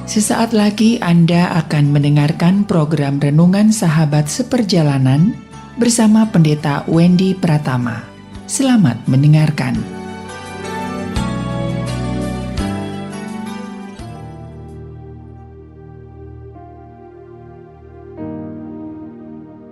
Sesaat lagi Anda akan mendengarkan program Renungan Sahabat Seperjalanan bersama Pendeta Wendy Pratama. Selamat mendengarkan.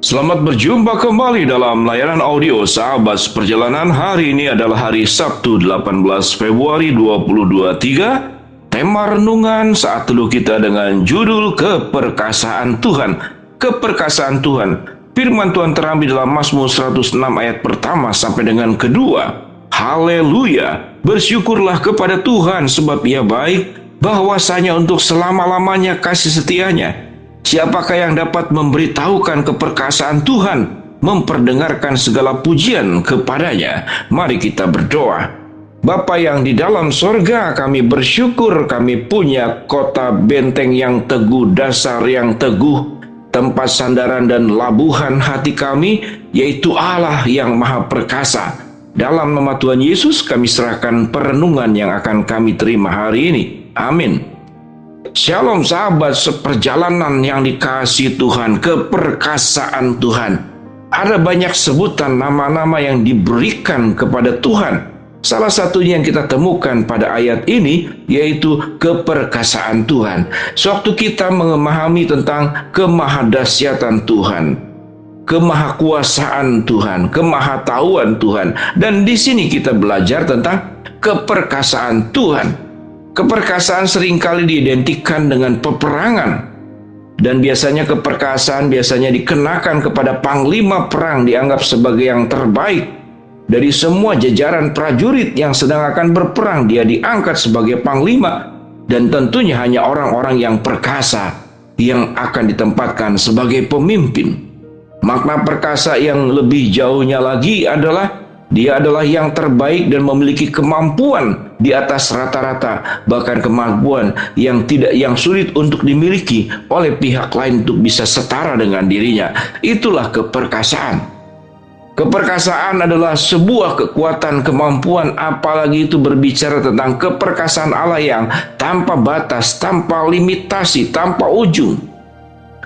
Selamat berjumpa kembali dalam layanan audio Sahabat Seperjalanan. Hari ini adalah hari Sabtu 18 Februari 2023. Tema renungan saat teduh kita dengan judul Keperkasaan Tuhan. Keperkasaan Tuhan. Firman Tuhan terambil dalam Mazmur 106 ayat pertama sampai dengan kedua. Haleluya. Bersyukurlah kepada Tuhan sebab Ia baik, bahwasanya untuk selama-lamanya kasih setianya. Siapakah yang dapat memberitahukan keperkasaan Tuhan, memperdengarkan segala pujian kepadanya? Mari kita berdoa. Bapa yang di dalam sorga, kami bersyukur kami punya kota benteng yang teguh, dasar yang teguh, tempat sandaran dan labuhan hati kami, yaitu Allah yang Maha Perkasa. Dalam nama Tuhan Yesus kami serahkan perenungan yang akan kami terima hari ini. Amin. Shalom sahabat seperjalanan yang dikasihi Tuhan, keperkasaan Tuhan. Ada banyak sebutan nama-nama yang diberikan kepada Tuhan. Salah satunya yang kita temukan pada ayat ini yaitu keperkasaan Tuhan. Sewaktu kita memahami tentang kemahadahsyatan Tuhan, kemahakuasaan Tuhan, kemahatauan Tuhan, dan di sini kita belajar tentang keperkasaan Tuhan. Keperkasaan seringkali diidentikan dengan peperangan, dan biasanya keperkasaan dikenakan kepada panglima perang, dianggap sebagai yang terbaik. Dari semua jajaran prajurit yang sedang akan berperang, dia diangkat sebagai panglima, dan tentunya hanya orang-orang yang perkasa yang akan ditempatkan sebagai pemimpin. Makna perkasa yang lebih jauhnya lagi adalah dia adalah yang terbaik dan memiliki kemampuan di atas rata-rata, bahkan kemampuan yang sulit untuk dimiliki oleh pihak lain untuk bisa setara dengan dirinya. Itulah keperkasaan. Keperkasaan adalah sebuah kekuatan, kemampuan, apalagi itu berbicara tentang keperkasaan Allah yang tanpa batas, tanpa limitasi, tanpa ujung.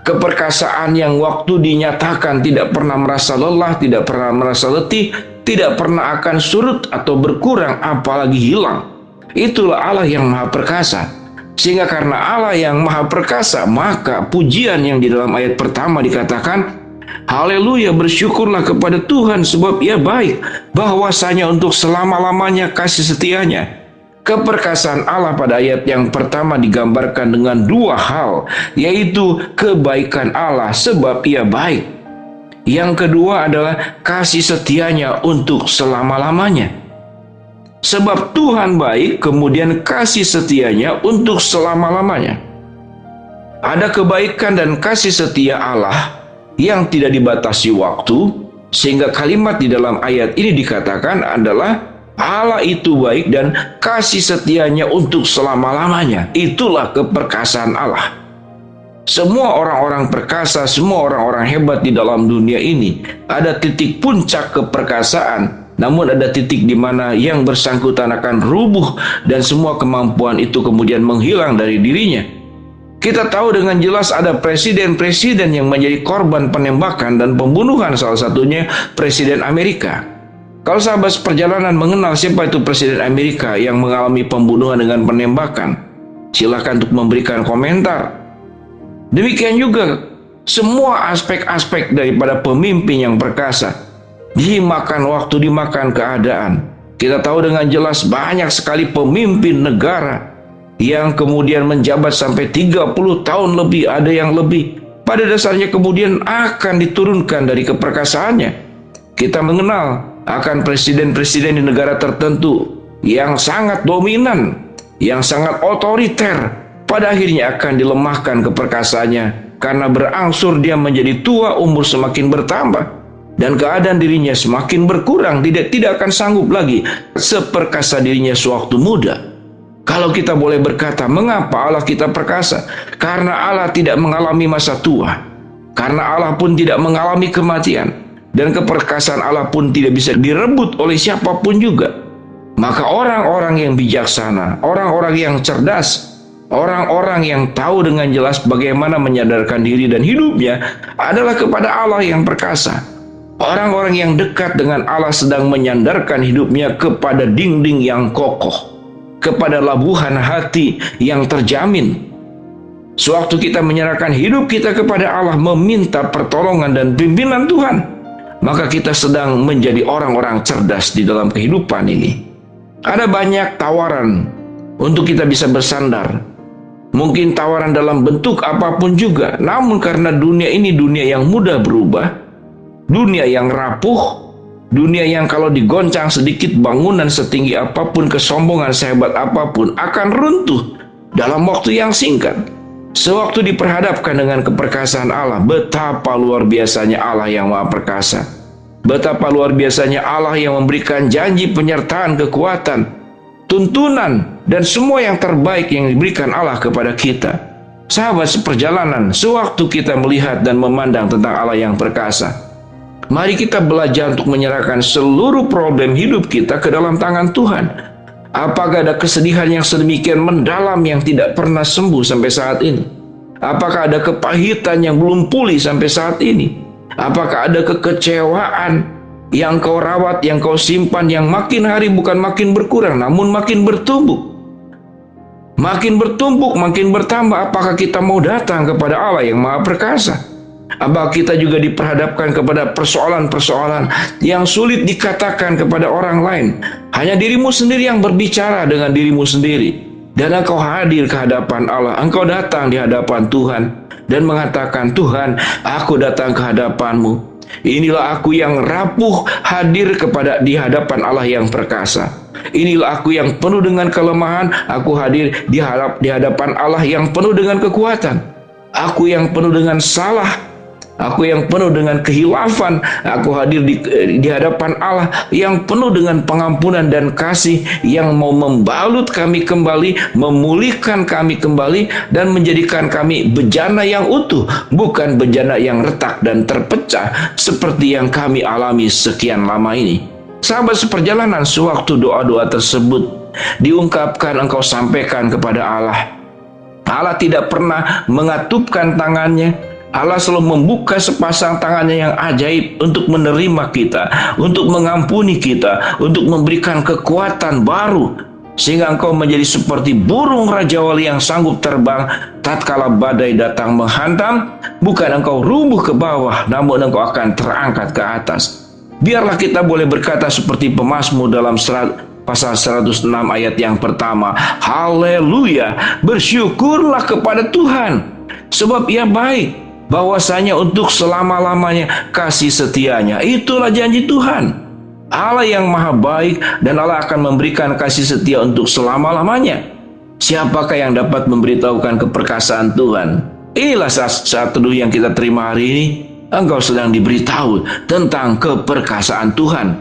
Keperkasaan yang waktu dinyatakan tidak pernah merasa lelah, tidak pernah merasa letih, tidak pernah akan surut atau berkurang, apalagi hilang. Itulah Allah yang Maha Perkasa. Sehingga karena Allah yang Maha Perkasa, maka pujian yang di dalam ayat pertama dikatakan, haleluya, bersyukurlah kepada Tuhan sebab Ia baik, bahwasanya untuk selama-lamanya kasih setianya. Keperkasaan Allah pada ayat yang pertama digambarkan dengan dua hal, yaitu kebaikan Allah sebab Ia baik. Yang kedua adalah kasih setianya untuk selama-lamanya. Sebab Tuhan baik, kemudian kasih setianya untuk selama-lamanya. Ada kebaikan dan kasih setia Allah yang tidak dibatasi waktu, sehingga kalimat di dalam ayat ini dikatakan adalah Allah itu baik dan kasih setianya untuk selama-lamanya. Itulah keperkasaan Allah. Semua orang-orang perkasa, semua orang-orang hebat di dalam dunia ini, ada titik puncak keperkasaan, namun ada titik di mana yang bersangkutan akan rubuh dan semua kemampuan itu kemudian menghilang dari dirinya. Kita tahu dengan jelas ada presiden-presiden yang menjadi korban penembakan dan pembunuhan, salah satunya Presiden Amerika. Kalau sahabat seperjalanan mengenal siapa itu Presiden Amerika yang mengalami pembunuhan dengan penembakan, silakan untuk memberikan komentar. Demikian juga semua aspek-aspek daripada pemimpin yang perkasa, dimakan waktu, dimakan keadaan. Kita tahu dengan jelas banyak sekali pemimpin negara yang kemudian menjabat sampai 30 tahun lebih, ada yang lebih. Pada dasarnya kemudian akan diturunkan dari keperkasaannya. Kita mengenal akan presiden-presiden di negara tertentu yang sangat dominan, yang sangat otoriter. Pada akhirnya akan dilemahkan keperkasaannya karena berangsur dia menjadi tua, umur semakin bertambah, dan keadaan dirinya semakin berkurang, tidak akan sanggup lagi seperkasa dirinya sewaktu muda. Kalau kita boleh berkata, mengapa Allah kita perkasa? Karena Allah tidak mengalami masa tua, karena Allah pun tidak mengalami kematian, dan keperkasaan Allah pun tidak bisa direbut oleh siapapun juga. Maka orang-orang yang bijaksana, orang-orang yang cerdas, Orang-orang yang tahu dengan jelas bagaimana menyadarkan diri dan hidupnya adalah kepada Allah yang perkasa. Orang-orang yang dekat dengan Allah sedang menyandarkan hidupnya kepada dinding yang kokoh, kepada labuhan hati yang terjamin. Sewaktu kita menyerahkan hidup kita kepada Allah, meminta pertolongan dan pimpinan Tuhan, maka kita sedang menjadi orang-orang cerdas di dalam kehidupan ini. Ada banyak tawaran untuk kita bisa bersandar. Mungkin tawaran dalam bentuk apapun juga. Namun karena dunia ini dunia yang mudah berubah, dunia yang rapuh, dunia yang kalau digoncang sedikit bangunan setinggi apapun, kesombongan sehebat apapun akan runtuh dalam waktu yang singkat. Sewaktu diperhadapkan dengan keperkasaan Allah, betapa luar biasanya Allah yang Maha Perkasa. Betapa luar biasanya Allah yang memberikan janji penyertaan, kekuatan, tuntunan, dan semua yang terbaik yang diberikan Allah kepada kita. Sahabat seperjalanan, sewaktu kita melihat dan memandang tentang Allah yang perkasa, mari kita belajar untuk menyerahkan seluruh problem hidup kita ke dalam tangan Tuhan. Apakah ada kesedihan yang sedemikian mendalam yang tidak pernah sembuh sampai saat ini? Apakah ada kepahitan yang belum pulih sampai saat ini? Apakah ada kekecewaan yang kau rawat, yang kau simpan, yang makin hari bukan makin berkurang, namun makin bertumbuk? Makin bertumpuk, makin bertambah. Apakah kita mau datang kepada Allah yang Maha Perkasa? Apakah kita juga diperhadapkan kepada persoalan-persoalan yang sulit dikatakan kepada orang lain? Hanya dirimu sendiri yang berbicara dengan dirimu sendiri. Dan engkau hadir ke hadapan Allah. Engkau datang di hadapan Tuhan dan mengatakan, Tuhan, aku datang ke hadapanmu. Inilah aku yang rapuh hadir di hadapan Allah yang perkasa. Inilah aku yang penuh dengan kelemahan. Aku hadir di hadapan Allah yang penuh dengan kekuatan. Aku yang penuh dengan salah. Aku yang penuh dengan kehilafan. Aku hadir di hadapan Allah yang penuh dengan pengampunan dan kasih, yang mau membalut kami kembali, memulihkan kami kembali, dan menjadikan kami bejana yang utuh, bukan bejana yang retak dan terpecah seperti yang kami alami sekian lama ini. Sahabat seperjalanan, sewaktu doa-doa tersebut diungkapkan, engkau sampaikan kepada Allah. Allah tidak pernah mengatupkan tangannya. Allah selalu membuka sepasang tangannya yang ajaib untuk menerima kita, untuk mengampuni kita, untuk memberikan kekuatan baru, sehingga engkau menjadi seperti burung Raja Wali yang sanggup terbang tatkala badai datang menghantam. Bukan engkau rubuh ke bawah, namun engkau akan terangkat ke atas. Biarlah kita boleh berkata seperti pemazmur dalam pasal 106 ayat yang pertama, haleluya, bersyukurlah kepada Tuhan, sebab Ia baik, bahwasanya untuk selama-lamanya kasih setianya. Itulah janji Tuhan. Allah yang maha baik, dan Allah akan memberikan kasih setia untuk selama-lamanya. Siapakah yang dapat memberitahukan keperkasaan Tuhan? Inilah saat teduh yang kita terima hari ini. Engkau sedang diberitahu tentang keperkasaan Tuhan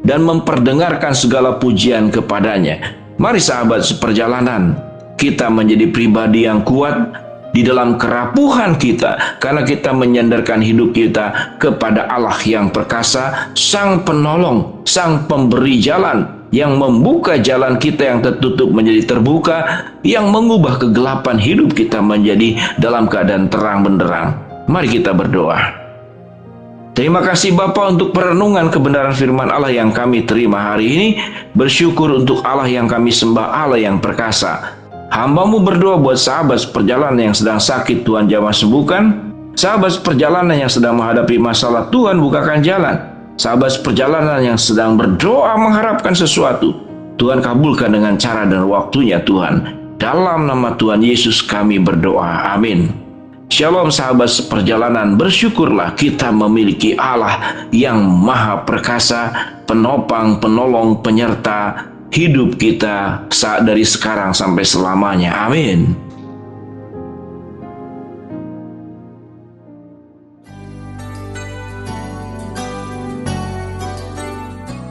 dan memperdengarkan segala pujian kepadanya. Mari sahabat seperjalanan, kita menjadi pribadi yang kuat di dalam kerapuhan kita, karena kita menyandarkan hidup kita kepada Allah yang perkasa, Sang Penolong, Sang Pemberi jalan, yang membuka jalan kita yang tertutup menjadi terbuka, yang mengubah kegelapan hidup kita menjadi dalam keadaan terang benderang. Mari kita berdoa. Terima kasih Bapa untuk perenungan kebenaran firman Allah yang kami terima hari ini. Bersyukur untuk Allah yang kami sembah, Allah yang perkasa. Hamba-Mu berdoa buat sahabat seperjalanan yang sedang sakit, Tuhan jamah sembuhkan. Sahabat seperjalanan yang sedang menghadapi masalah, Tuhan bukakan jalan. Sahabat seperjalanan yang sedang berdoa mengharapkan sesuatu, Tuhan kabulkan dengan cara dan waktunya Tuhan. Dalam nama Tuhan Yesus kami berdoa, amin. Shalom sahabat seperjalanan, bersyukurlah kita memiliki Allah yang maha perkasa, penopang, penolong, penyerta hidup kita saat dari sekarang sampai selamanya. Amin.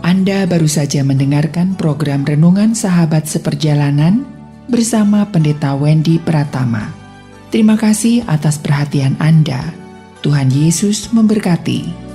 Anda baru saja mendengarkan program Renungan Sahabat Seperjalanan bersama Pendeta Wendy Pratama. Terima kasih atas perhatian Anda. Tuhan Yesus memberkati.